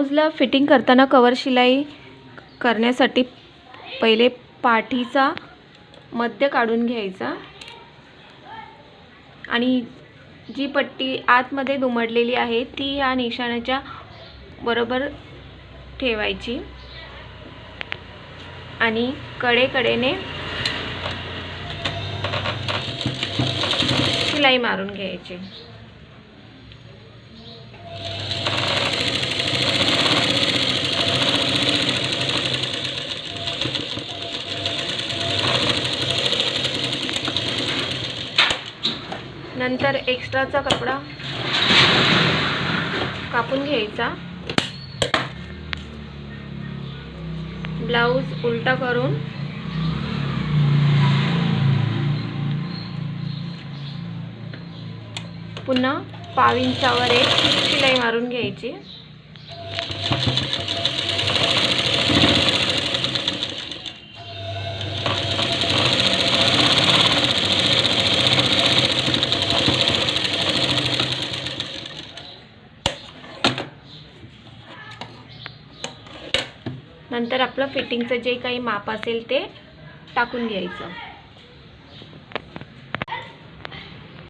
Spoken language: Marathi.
ब्लाऊजला फिटिंग करताना कवर शिलाई करण्यासाठी पहिले पाठीचा मध्य काढून घ्यायचा आणि जी पट्टी आतमध्ये दुमडलेली आहे ती या निशाणाच्या बरोबर ठेवायची आणि कडेकडेने शिलाई मारून घ्यायची। नंतर एक्स्ट्राचा कपडा कापून घ्यायचा। ब्लाऊज उलटा करून पुन्हा पाव इंचावर एक शिलाई मारून घ्यायची। नंतर आपलं फिटिंगचं जे काही माप असेल ते टाकून घ्यायचं।